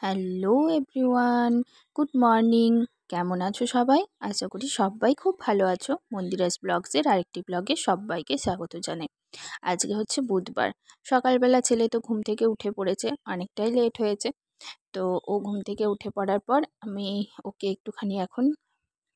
Hello everyone, good morning. কেমন আছো সবাই? আশা করি সবাই খুব ভালো আছো। মন্দিরাস ব্লগসের আরেকটি ব্লগে সবাইকে স্বাগত জানাই। আজকে হচ্ছে বুধবার। সকালবেলা ছেলে তো ঘুম থেকে উঠে পড়েছে, অনেকটাই লেট হয়েছে। তো ও ঘুম থেকে উঠে পড়ার পর আমি ওকে একটুখানি এখন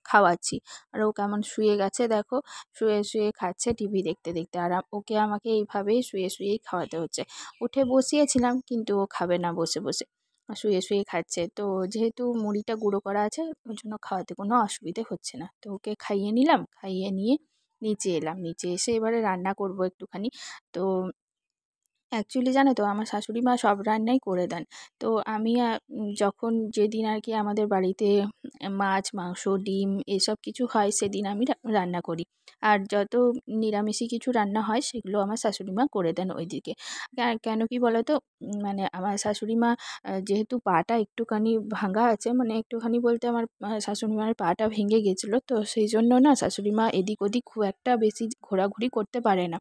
খাওয়াচ্ছি। আর ও কেমন শুয়ে গেছে দেখো, শুয়ে শুয়ে খাচ্ছে টিভি দেখতে দেখতে। আর ওকে আমাকে এইভাবেই শুয়ে শুয়েই খাওয়াতে হচ্ছে। উঠে বসিয়েছিলাম কিন্তু ও খাবে না বসে বসে, শুয়ে শুয়ে খাচ্ছে। তো যেহেতু মুড়িটা গুঁড়ো করা আছে ওই জন্য খাওয়াতে কোনো অসুবিধে হচ্ছে না। তো ওকে খাইয়ে নিলাম, খাইয়ে নিয়ে নিচে এলাম। নিচে এসে এবারে রান্না করব একটুখানি। তো অ্যাকচুয়ালি জানো তো আমার শাশুড়ি মা সব রান্নাই করে দেন। তো আমি যখন যেদিন আর কি আমাদের বাড়িতে মাছ, মাংস, ডিম এসব কিছু হয় সেদিন আমি রান্না করি। আর যত নিরামিষি কিছু রান্না হয় সেগুলো আমার শাশুড়ি মা করে দেন ওইদিকে। কেন কি বলো তো, মানে আমার শাশুড়ি মা যেহেতু পাটা একটুখানি ভাঙা আছে, মানে একটুখানি বলতে আমার শাশুড়ি মার পাটা ভেঙে গেছিলো, তো সেই জন্য না শাশুড়ি মা এদিক ওদিক খুব একটা বেশি ঘোরাঘুরি করতে পারে না।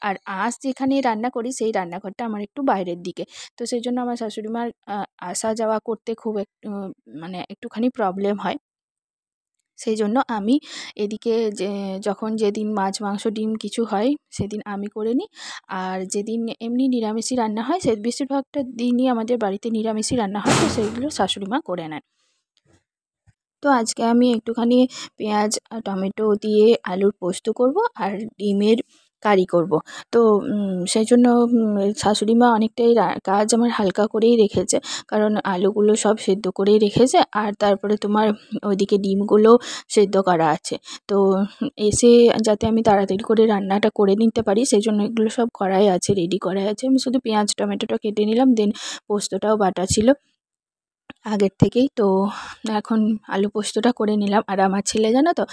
আর আঁচ যেখানে রান্না করি সেই রান্নাঘরটা আমার একটু বাইরের দিকে। তো সেই জন্য আমার শাশুড়ি মার আসা যাওয়া করতে খুব মানে একটুখানি প্রবলেম হয়। সেই জন্য আমি এদিকে যখন যেদিন মাছ, মাংস, ডিম কিছু হয় সেদিন আমি করে নিই। আর যেদিন এমনি নিরামিষই রান্না হয় সে বেশিরভাগটা দিনই আমাদের বাড়িতে নিরামিষই রান্না হয়, তো সেইগুলো শাশুড়ি মা করে নেন। তো আজকে আমি একটুখানি পেঁয়াজ আর টমেটো দিয়ে আলুর পোস্ত করব আর ডিমের কারি করব। তো সেই জন্য শাশুড়ি মা অনেকটাই কাজ আমার হালকা করেই রেখেছে, কারণ আলুগুলো সব সেদ্ধ করেই রেখেছে আর তারপরে তোমার ওইদিকে ডিমগুলো সেদ্ধ করা আছে। তো এসে যাতে আমি তাড়াতাড়ি করে রান্নাটা করে নিতে পারি সেই জন্য এগুলো সব করাই আছে, রেডি করাই আছে। আমি শুধু পেঁয়াজ টমেটোটা কেটে নিলাম, দেন পোস্তটাও বাটা ছিল আগের থেকেই। তো এখন আলু পোস্তটা করে নিলাম। আর আমার ছেলে জানো তো,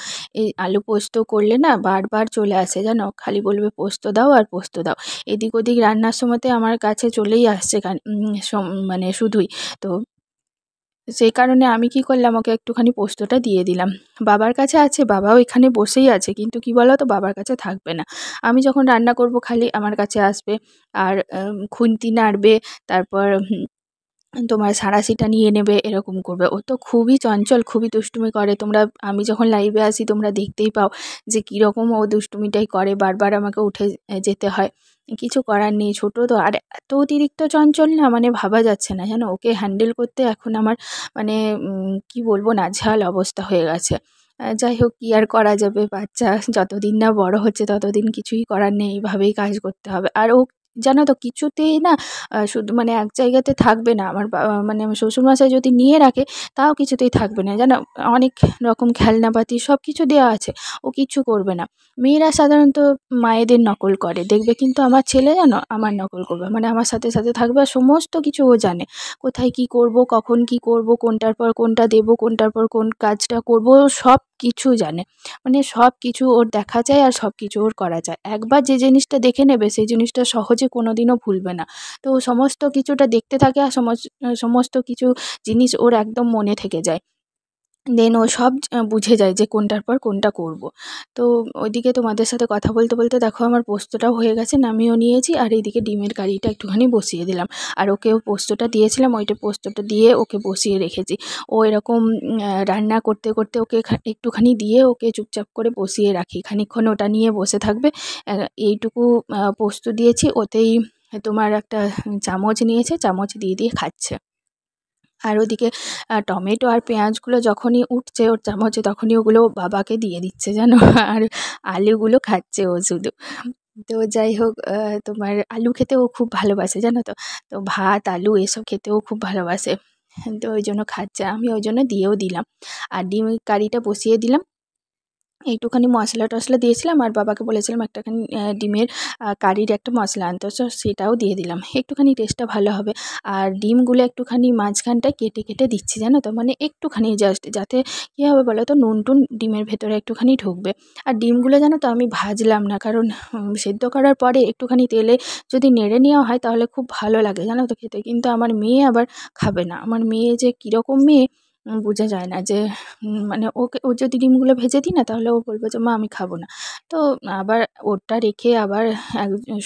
এই আলু পোস্ত করলে না বারবার চলে আসে জানো, খালি বলবে পোস্ত দাও আর পোস্ত দাও। এদিক ওদিক রান্নার সময়তে আমার কাছে চলেই আসছে মানে শুধুই। তো সেই কারণে আমি কি করলাম, ওকে একটুখানি পোস্তটা দিয়ে দিলাম। বাবার কাছে আছে, বাবাও এখানে বসেই আছে, কিন্তু কি বলো তো বাবার কাছে থাকবে না। আমি যখন রান্না করব খালি আমার কাছে আসবে আর খুন্তি নাড়বে, তারপর তোমার সাঁড়াশিটা নিয়ে নেবে, এরকম করবে। ও তো খুবই চঞ্চল, খুবই দুষ্টুমি করে। আমি যখন লাইভে আসি তোমরা দেখতেই পাও যে কীরকম ও দুষ্টুমিটাই করে, বারবার আমাকে উঠে যেতে হয়। কিছু করার নেই, ছোটো তো। আর এত অতিরিক্ত চঞ্চল না, মানে ভাবা যাচ্ছে না জানো, ওকে হ্যান্ডেল করতে এখন আমার মানে কি বলবো, নাজেহাল অবস্থা হয়ে গেছে। যাই হোক, কী আর করা যাবে, বাচ্চা যতদিন না বড় হচ্ছে ততদিন কিছুই করার নেই, এইভাবেই কাজ করতে হবে। আর ও জানো তো কিছুতেই না শুধু মানে এক জায়গাতে থাকবে না। মানে আমার শ্বশুরমশাই যদি নিয়ে রাখে তাও কিছুতেই থাকবে না জানো। অনেক রকম খেলনাপাতি সব কিছু দেওয়া আছে, ও কিচ্ছু করবে না। মেয়েরা সাধারণত মায়েদের নকল করে দেখবে, কিন্তু আমার ছেলে জানো আমার নকল করবে, মানে আমার সাথে সাথে থাকবে আর সমস্ত কিছু ও জানে। কোথায় কি করব, কখন কি করব, কোনটার পর কোনটা দেব, কোনটার পর কোন কাজটা করব, সব কিছু জানে। মানে সব কিছু ওর দেখা যায় আর সব কিছু ওর করা যায়। একবার যে জিনিসটা দেখে নেবে সেই জিনিসটা সহজে কোনো দিনও ভুলবে না। তো ও সমস্ত কিছুটা দেখতে থাকে আর সমস্ত কিছু জিনিস ওর একদম মনে থেকে যায়। দেন ও সব বুঝে যায় যে কোনটার পর কোনটা করব। তো ওইদিকে তোমাদের সাথে কথা বলতে বলতে দেখো আমার পোস্তটাও হয়ে গেছে, নামিয়েও নিয়েছি। আর এইদিকে ডিমের কারিটা একটুখানি বসিয়ে দিলাম। আর ওকেও পোস্তটা দিয়েছিলাম, ওইটা পোস্তটা দিয়ে ওকে বসিয়ে রেখেছি। ও এরকম রান্না করতে করতে ওকে একটুখানি দিয়ে ওকে চুপচাপ করে বসিয়ে রাখি, খানিকক্ষণ ওটা নিয়ে বসে থাকবে। এইটুকু পোস্ত দিয়েছি, ওতেই তোমার একটা চামচ নিয়েছে, চামচ দিয়ে দিয়ে খাচ্ছে। আর ওদিকে টমেটো আর পেঁয়াজগুলো যখনই উঠছে ওর চামচে তখনই ওগুলো বাবাকে দিয়ে দিচ্ছে জানো। আর আলুগুলো খাচ্ছে ও শুধু। তো যাই হোক, তোমার আলু খেতে ও খুব ভালোবাসে জানো তো। তো ভাত, আলু এসব খেতেও খুব ভালোবাসে। তো ওই জন্য খাচ্ছে, আমি ওই জন্য দিয়েও দিলাম। আর ডিমের কারিটা বসিয়ে দিলাম, একটুখানি মশলা টশলা দিয়েছিলাম আর বাবাকে বলেছিলাম একটাখানি ডিমের কারির একটা মশলা আনতে, তো সেটাও দিয়ে দিলাম, একটুখানি টেস্টটা ভালো হবে। আর ডিমগুলো একটুখানি মাঝখানটায় কেটে কেটে দিচ্ছি জানো তো, মানে একটুখানি জাস্ট, যাতে কী হবে বলো তো, নুন টুন ডিমের ভেতরে একটুখানি ঢুকবে। আর ডিমগুলো জানো তো আমি ভাজলাম না, কারণ সেদ্ধ করার পরে একটুখানি তেলে যদি নেড়ে নেওয়া হয় তাহলে খুব ভালো লাগে জানো তো খেতে। কিন্তু আমার মেয়ে আবার খাবে না, আমার মেয়ে যে কীরকম মেয়ে, বোঝা যায় না যে মানে ও যদি ডিমগুলো ভেজে দিই না তাহলে ও বলবে যে মা আমি খাবো না। তো আবার ওরটা রেখে আবার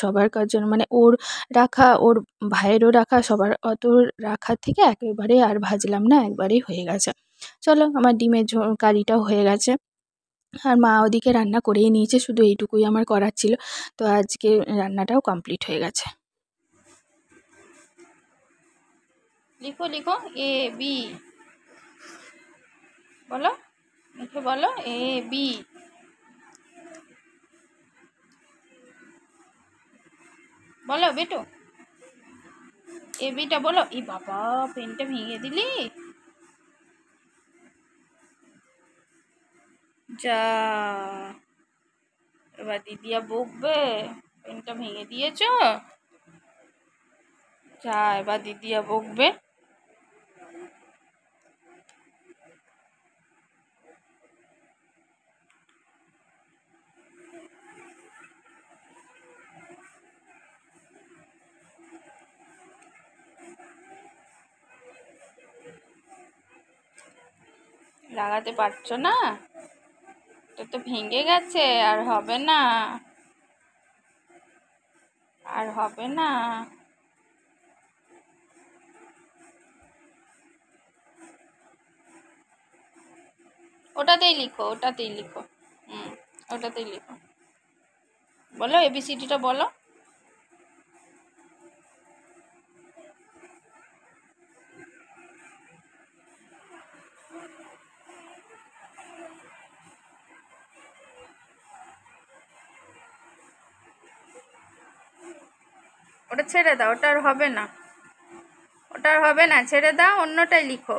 সবার জন্য মানে ওর রাখা, ওর ভাইয়েরও রাখা, সবার অত রাখার থেকে একেবারে আর ভাজলাম না, একবারেই হয়ে গেছে। চলো আমার ডিমের কারিটাও হয়ে গেছে, আর মা ওদিকে রান্না করেই নিয়েছে, শুধু এইটুকুই আমার করার ছিল। তো আজকে রান্নাটাও কমপ্লিট হয়ে গেছে। লিখো লিখো এ বি, বলো লিখে বলো এ বি, বলো বেটু এ বিটা বলো। ই বাবা, পেনটা ভেঙে দিলি যা, এবার দিদিয়া বকবে, পেনটা ভেঙে দিয়েছ যা, এবার দিদিয়া বকবে। লাগাতে পারছো না, এটা তো ভেঙে গেছে, আর হবে না, আর হবে না। ওটাতেই লিখো, ওটাতেই লিখো, ওটাতেই লিখো, বলো এবিসিডিটা বলো। ওটা ছেড়ে দাও, ওটা আর হবে না, ওটা আর হবে না, ছেড়ে দাও, অন্যটাই লিখো।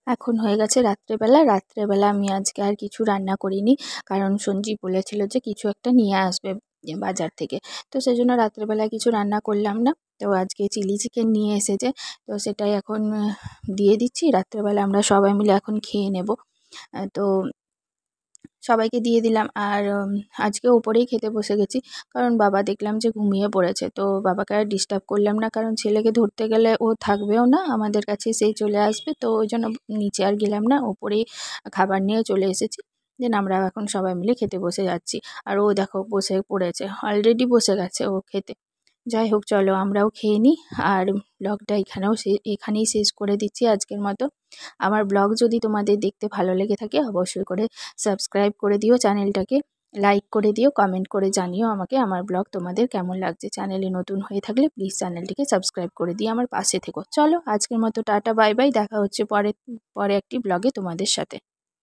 এখন হয়ে গেছে রাত্রেবেলা। রাত্রেবেলা আমি আজকে আর কিছু রান্না করিনি, কারণ সঞ্জীব বলেছিল যে কিছু একটা নিয়ে আসবে বাজার থেকে। তো সেই জন্য রাত্রেবেলা কিছু রান্না করলাম না। তো আজকে চিলি চিকেন নিয়ে এসেছে, তো সেটাই এখন দিয়ে দিচ্ছি। রাত্রেবেলা আমরা সবাই মিলে এখন খেয়ে নেব। তো সবাইকে দিয়ে দিলাম, আর আজকে ওপরেই খেতে বসে গেছি, কারণ বাবা দেখলাম যে ঘুমিয়ে পড়েছে। তো বাবাকে আর ডিস্টার্ব করলাম না, কারণ ছেলেকে ধরতে গেলে ও থাকবেও না, আমাদের কাছে সেই চলে আসবে। তো ওই জন্য নিচে আর গেলাম না, ওপরেই খাবার নিয়ে চলে এসেছি। দেন আমরা এখন সবাই মিলে খেতে বসে যাচ্ছি। আর ও দেখো বসে পড়েছে, অলরেডি বসে গেছে ও খেতে। যাই হোক, চলো আমরাও খেয়ে নিই, আর ব্লগটা এখানেই শেষ করে দিচ্ছি আজকের মতো। আমার ব্লগ যদি তোমাদের দেখতে ভালো লেগে থাকে অবশ্যই করে সাবস্ক্রাইব করে দিও চ্যানেলটাকে, লাইক করে দিও, কমেন্ট করে জানিও আমাকে আমার ব্লগ তোমাদের কেমন লাগছে। চ্যানেলে নতুন হয়ে থাকলে প্লিজ চ্যানেলটিকে সাবস্ক্রাইব করে দিয়ে আমার পাশে থেকো। চলো আজকের মতো টাটা বাই বাই, দেখা হচ্ছে পরে একটি ব্লগে তোমাদের সাথে।